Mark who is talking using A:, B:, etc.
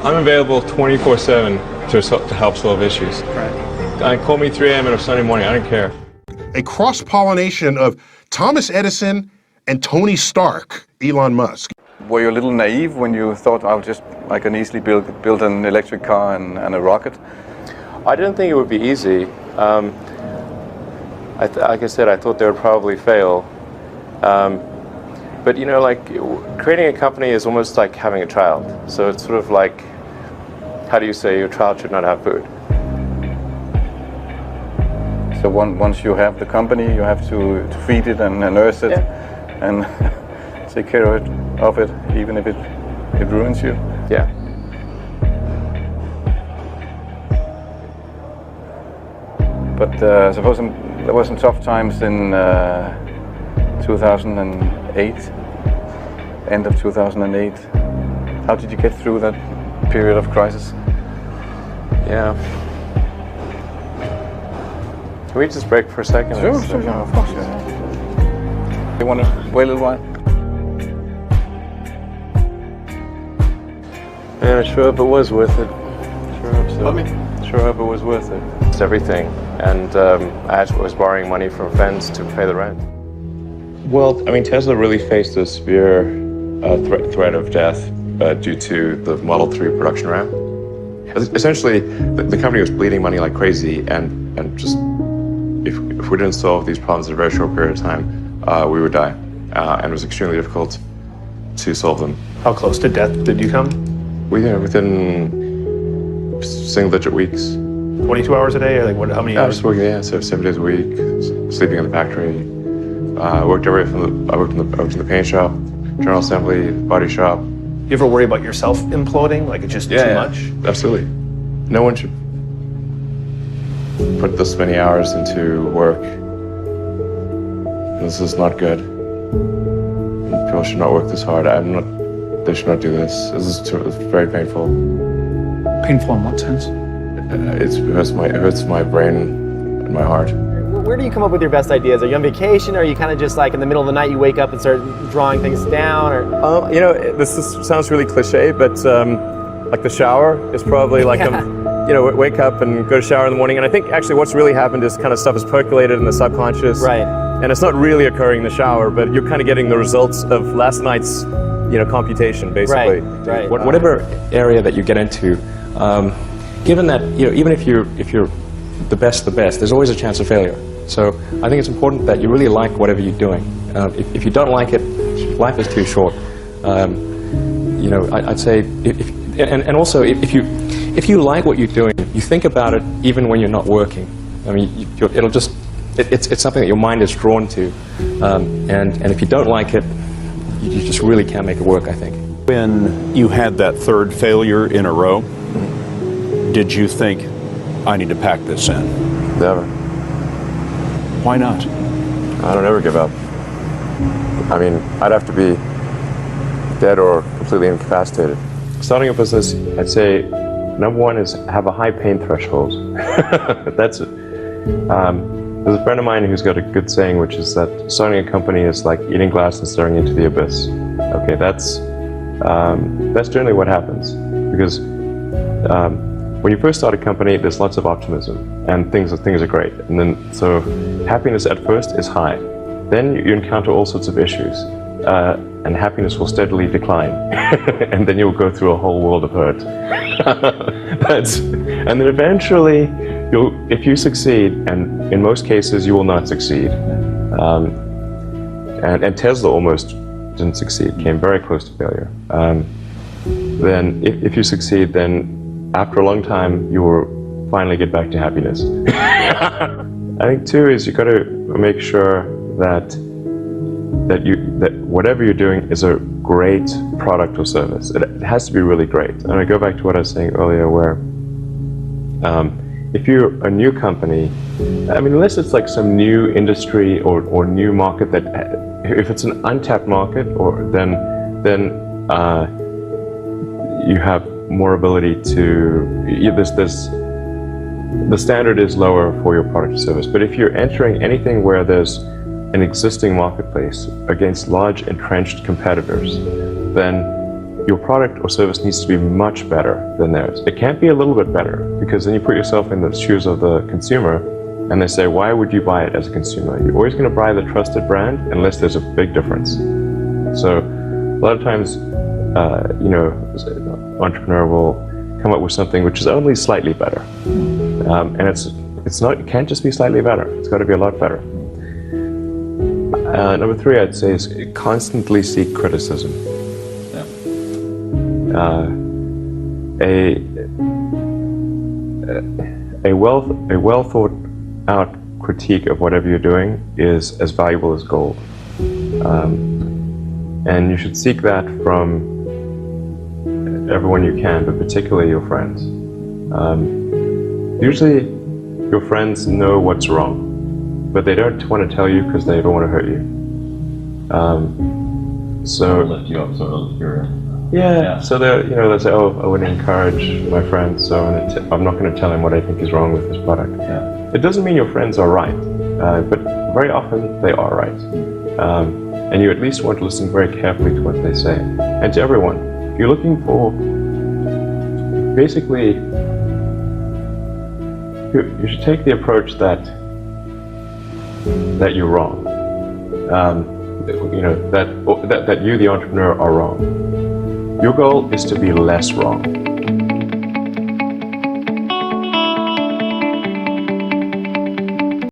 A: I'm available 24/7 to help solve issues.
B: Right.
A: Call me 3 a.m. on a Sunday morning, I don't care.
C: A cross-pollination of Thomas Edison and Tony Stark, Elon Musk.
D: Were you a little naive when you thought I can easily build an electric car and a rocket?
E: I didn't think it would be easy. Like I said, I thought they would probably fail. But you know, like creating a company is almost like having a child. So it's sort of like, how do you say your child should not have food?
D: So once you have the company, you have to feed it and nurse it, and take care of it, even if it ruins you.
E: Yeah.
D: But suppose there were some tough times in 2008, end of 2008. How did you get through that period of crisis?
E: Yeah. Can we just break for a second?
D: Sure, of course. Yeah. You want to wait a little while?
E: Man, I sure hope it was worth it. Sure hope so.
D: Pardon me?
E: Sure hope it was worth it. It's everything. And I was borrowing money from friends to pay the rent. Well, I mean, Tesla really faced a severe threat of death due to the Model 3 production ramp. Essentially, the company was bleeding money like crazy, and just if we didn't solve these problems in a very short period of time, we would die. And it was extremely difficult to solve them.
B: How close to death did you come?
E: Within single-digit weeks.
B: 22 hours a day, or like what? How many
E: I
B: hours?
E: was working, so 7 days a week, sleeping in the factory. I worked in the paint shop, general assembly, body shop.
B: You ever worry about yourself imploding? Like it's just too much?
E: Absolutely. No one should put this many hours into work. This is not good. People should not work this hard. They should not do this. It's very painful.
F: Painful in what sense?
E: It hurts my brain and my heart.
G: Where do you come up with your best ideas? Are you on vacation, or are you kind of just like in the middle of the night you wake up and start drawing things down? Or
E: You know, sounds really cliche, but like the shower is probably like wake up and go to shower in the morning. And I think actually what's really happened is kind of stuff is percolated in the subconscious.
G: Right.
E: And it's not really occurring in the shower, but you're kind of getting the results of last night's, computation, basically.
G: Right.
A: Whatever area that you get into, given that, even if you're the best, there's always a chance of failure. So I think it's important that you really like whatever you're doing. If you don't like it, life is too short. I'd say, also if you like what you're doing, you think about it even when you're not working. I mean, it's something that your mind is drawn to, and if you don't like it, you just really can't make it work, I think.
F: When you had that third failure in a row, did you think, I need to pack this in?
E: Never.
F: Why not?
E: I don't ever give up. I mean, I'd have to be dead or completely incapacitated. Starting a business, I'd say, number one is have a high pain threshold. That's it. There's a friend of mine who's got a good saying, which is that starting a company is like eating glass and staring into the abyss. Okay, that's generally what happens, because when you first start a company, there's lots of optimism and things are great, and then so happiness at first is high. Then you encounter all sorts of issues, and happiness will steadily decline, and then you'll go through a whole world of hurt. And then eventually, if you succeed, and in most cases you will not succeed, and Tesla almost didn't succeed, came very close to failure. Then if you succeed, then after a long time you will finally get back to happiness. I think too is you got to make sure that whatever you're doing is a great product or service. It has to be really great. And I go back to what I was saying earlier, where if you're a new company, I mean, unless it's like some new industry or new market, that if it's an untapped market, then you have more ability to, the standard is lower for your product or service. But if you're entering anything where there's an existing marketplace against large entrenched competitors, then your product or service needs to be much better than theirs. It can't be a little bit better, because then you put yourself in the shoes of the consumer and they say, why would you buy it as a consumer? You're always going to buy the trusted brand unless there's a big difference. So a lot of times, entrepreneur will come up with something which is only slightly better. And it can't just be slightly better. It's got to be a lot better. Number 3, I'd say, is constantly seek criticism. A well thought out critique of whatever you're doing is as valuable as gold. And you should seek that from everyone you can, but particularly your friends. Usually your friends know what's wrong, but they don't want to tell you because they don't want to hurt you. So
H: lift you up, sort of.
E: so they'll say, oh, I wouldn't encourage my friend, so I'm not going to tell him what I think is wrong with this product.
H: Yeah.
E: It doesn't mean your friends are right, but very often they are right. And you at least want to listen very carefully to what they say. And to everyone, if you're looking for, basically, you should take the approach that you're wrong. That you, the entrepreneur, are wrong. Your goal is to be less wrong.